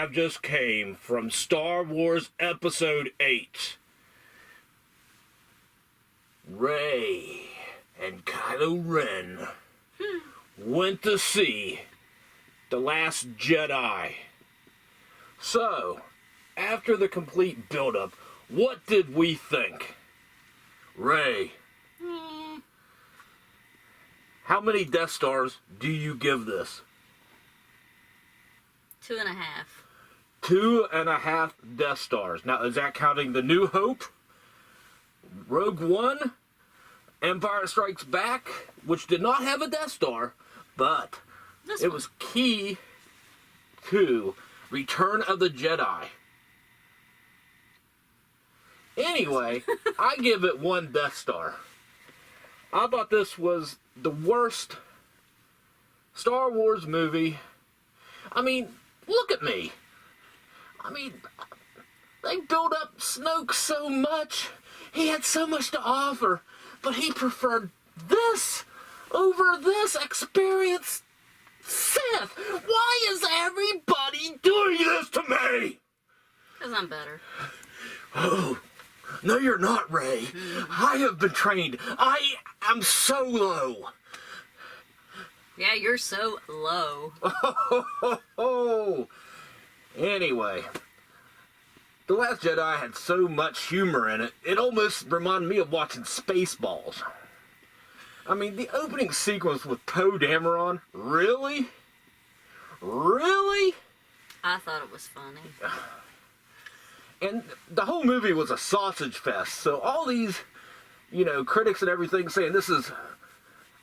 have just came from Star Wars Episode 8. Rey and Kylo Ren went to see The Last Jedi. So, after the complete build-up, what did we think? Rey, how many Death Stars do you give this? 2.5. 2.5 Death Stars. Now, is that counting the New Hope, Rogue One, Empire Strikes Back, which did not have a Death Star, but it was key to Return of the Jedi. Anyway, I give it 1 Death Star. I thought this was the worst Star Wars movie. I mean, look at me. I mean, they built up Snoke so much. He had so much to offer, but he preferred this over this experienced Sith. Why is everybody doing this to me? Because I'm better. Oh, no you're not, Rey. I have been trained. I am so low. Yeah, you're so low. Anyway, The Last Jedi had so much humor in it, it almost reminded me of watching Spaceballs. I mean, the opening sequence with Poe Dameron, really? Really? I thought it was funny. And the whole movie was a sausage fest, so all these, critics and everything saying this is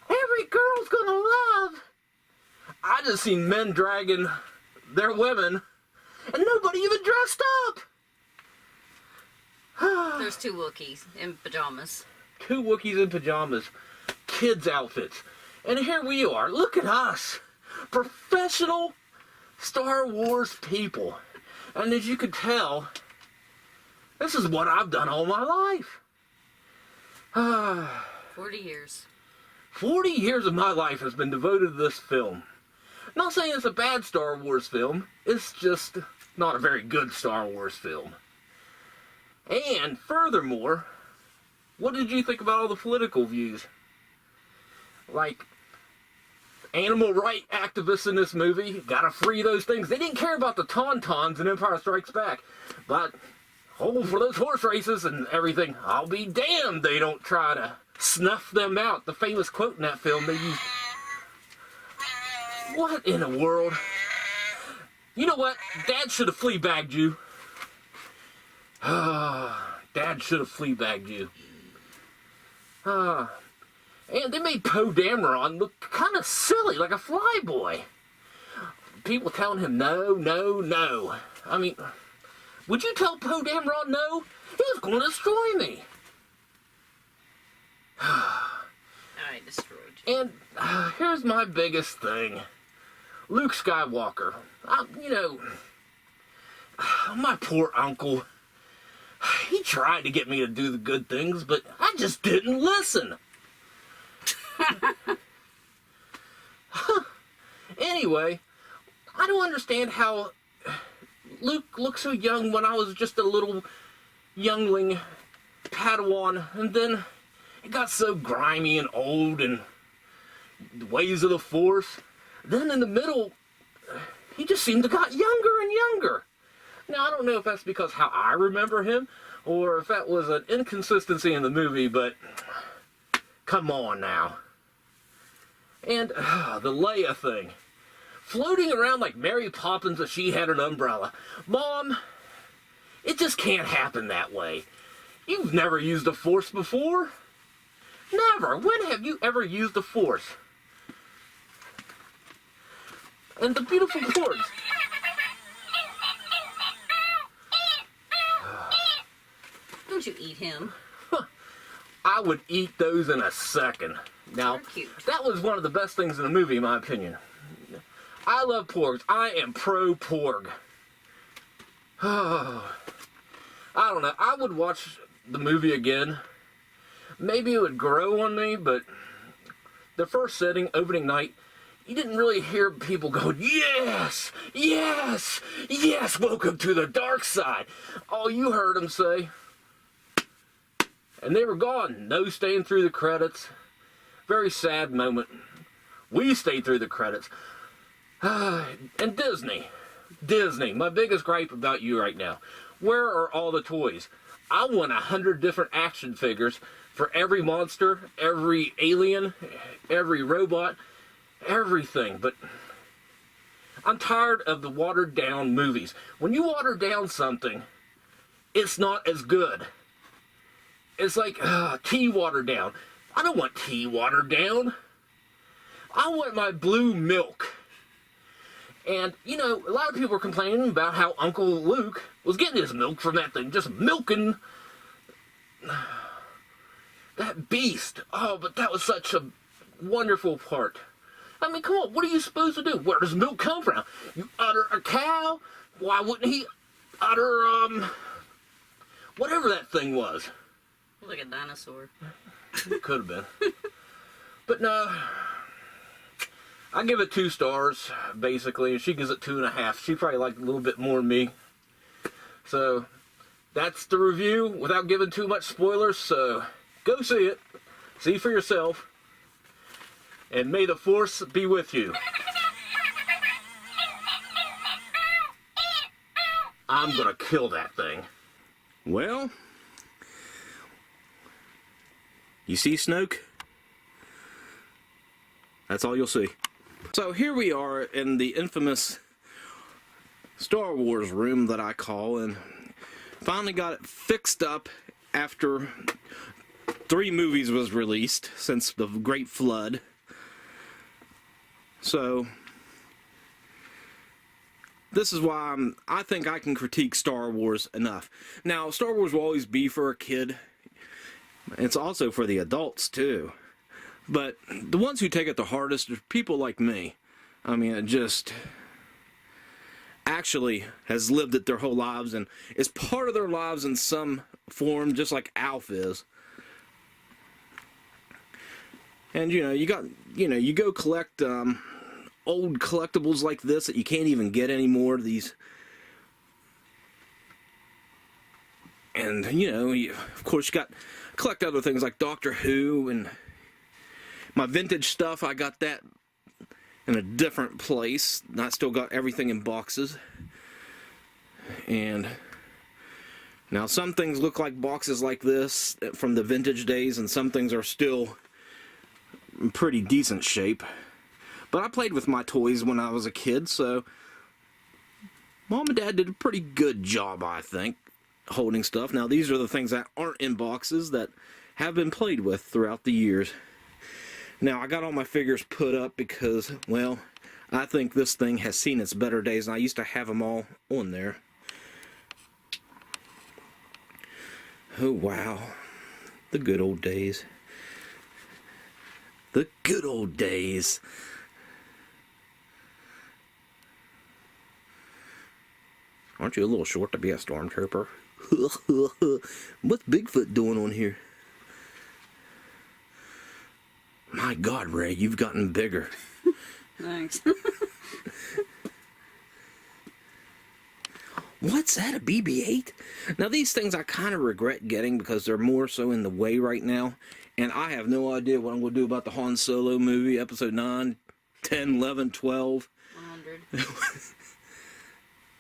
every girl's gonna love. I just seen men dragging their women, and nobody even dressed up. There's 2 Wookiees in pajamas. 2 Wookiees in pajamas. Kids' outfits. And here we are. Look at us. Professional Star Wars people. And as you could tell, this is what I've done all my life. 40 years. 40 years of my life has been devoted to this film. I'm not saying it's a bad Star Wars film. It's just not a very good Star Wars film. And furthermore, what did you think about all the political views? Like, animal rights activists in this movie, gotta free those things. They didn't care about the Tauntauns in Empire Strikes Back. But, for those horse races and everything, I'll be damned they don't try to snuff them out. The famous quote in that film they used. What in the world? You know what? Dad should have fleabagged you. Dad should have fleabagged you. And they made Poe Dameron look kind of silly, like a flyboy. People telling him no, no, no. I mean, would you tell Poe Dameron no? He was going to destroy me. I destroyed you. And here's my biggest thing. Luke Skywalker. My poor uncle. He tried to get me to do the good things, but I just didn't listen. Anyway, I don't understand how Luke looked so young when I was just a little youngling Padawan, and then it got so grimy and old and the ways of the Force. Then in the middle, he just seemed to got younger and younger. Now, I don't know if that's because how I remember him, or if that was an inconsistency in the movie, but come on now. And the Leia thing. Floating around like Mary Poppins if she had an umbrella. Mom, it just can't happen that way. You've never used the Force before. Never. When have you ever used the Force? And the beautiful chords. Don't you eat him? I would eat those in a second. Now, that was one of the best things in the movie, in my opinion. I love porgs. I am pro-porg. I don't know. I would watch the movie again. Maybe it would grow on me, but the first setting, opening night, you didn't really hear people go, yes, yes, yes, welcome to the dark side. All you heard them say, and they were gone. No staying through the credits. Very sad moment. We stayed through the credits. And Disney, my biggest gripe about you right now. Where are all the toys? I want 100 different action figures for every monster, every alien, every robot, everything. But I'm tired of the watered down movies. When you water down something, it's not as good. It's like tea watered down. I don't want tea watered down. I want my blue milk. And, you know, a lot of people are complaining about how Uncle Luke was getting his milk from that thing, just milking that beast. Oh, but that was such a wonderful part. I mean, come on, what are you supposed to do? Where does milk come from? You utter a cow? Why wouldn't he utter, whatever that thing was? Like a dinosaur. It could have been. But no, I give it 2 stars, basically, and she gives it 2.5. She probably liked it a little bit more than me. So, that's the review without giving too much spoilers, so go see it. See for yourself. And may the Force be with you. I'm gonna kill that thing. Well, you see Snoke? That's all you'll see. So here we are in the infamous Star Wars room that I call, and finally got it fixed up after 3 movies was released since the Great Flood. So this is why I think I can critique Star Wars enough. Now, Star Wars will always be for a kid. It's also for the adults too. But the ones who take it the hardest are people like me. I mean, it just actually has lived it their whole lives and is part of their lives in some form, just like Alf is. And you go collect old collectibles like this that you can't even get anymore. These, and of course you got collect other things like Doctor Who and my vintage stuff. I got that in a different place. I still got everything in boxes. And now some things look like boxes like this from the vintage days, and some things are still in pretty decent shape. But I played with my toys when I was a kid, so Mom and Dad did a pretty good job, I think, holding stuff. Now these are the things that aren't in boxes that have been played with throughout the years. Now, I got all my figures put up because, well, I think this thing has seen its better days, and I used to have them all on there. Oh, wow. The good old days. The good old days. Aren't you a little short to be a stormtrooper? What's Bigfoot doing on here? My God, Ray, you've gotten bigger. Thanks. What's that, a BB-8? Now, these things I kind of regret getting because they're more so in the way right now. And I have no idea what I'm going to do about the Han Solo movie, episode 9, 10, 11, 12. 100.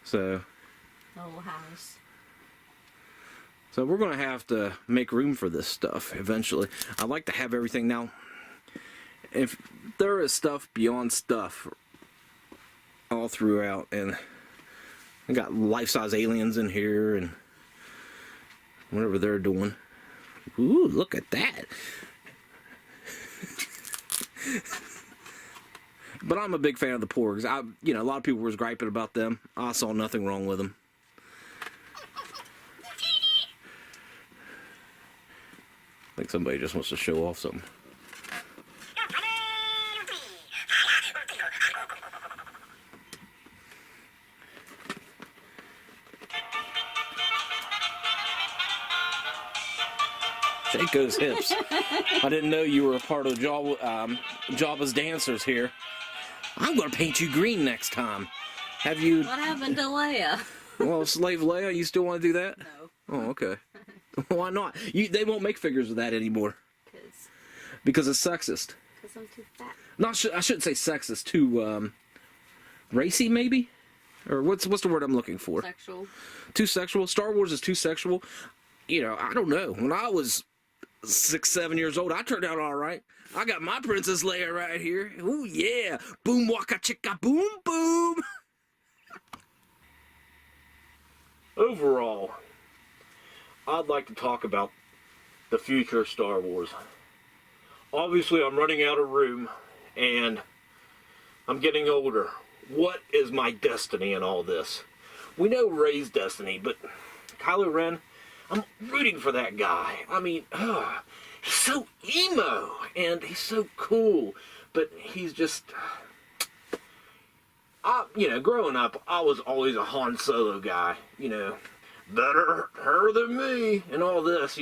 So. The whole house. So we're going to have to make room for this stuff eventually. I'd like to have everything now. If there is stuff beyond stuff all throughout, and I got life-size aliens in here and whatever they're doing. Ooh, look at that. But I'm a big fan of the Porgs. A lot of people was griping about them. I saw nothing wrong with them. I think somebody just wants to show off something. Shake those hips. I didn't know you were a part of Jabba's dancers here. I'm gonna paint you green next time. Have you? What happened to Leia? Well, Slave Leia, you still want to do that? No. Oh, okay. Why not? They won't make figures of that anymore. Because Because it's sexist. I'm too fat. Not I shouldn't say sexist. Too racy, maybe, or what's the word I'm looking for? Sexual. Too sexual. Star Wars is too sexual. You know, I don't know. When I was 6, 7 years old, I turned out all right. I got my Princess Leia right here. Ooh yeah, boom waka chicka boom boom. Overall, I'd like to talk about the future of Star Wars. Obviously, I'm running out of room, and I'm getting older. What is my destiny in all this? We know Rey's destiny, but Kylo Ren, I'm rooting for that guy. I mean, he's so emo, and he's so cool, but he's just... growing up, I was always a Han Solo guy, better her than me, and all this,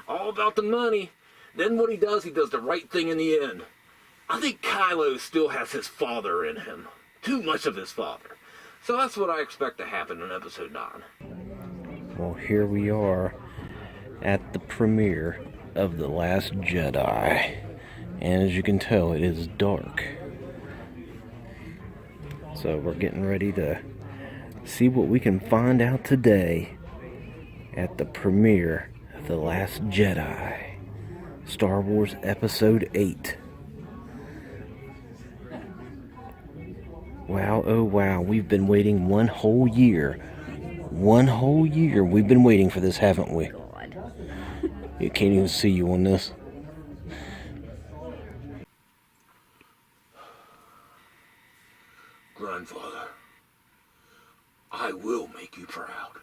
all about the money. Then what he does the right thing in the end. I think Kylo still has his father in him. Too much of his father. So that's what I expect to happen in Episode 9. Well, here we are at the premiere of The Last Jedi. And as you can tell, it is dark. So we're getting ready to see what we can find out today at the premiere of The Last Jedi. Star Wars Episode 8. Wow, oh wow, we've been waiting 1 whole year. 1 whole year we've been waiting for this, haven't we? God. You can't even see you on this. Grandfather, I will make you proud.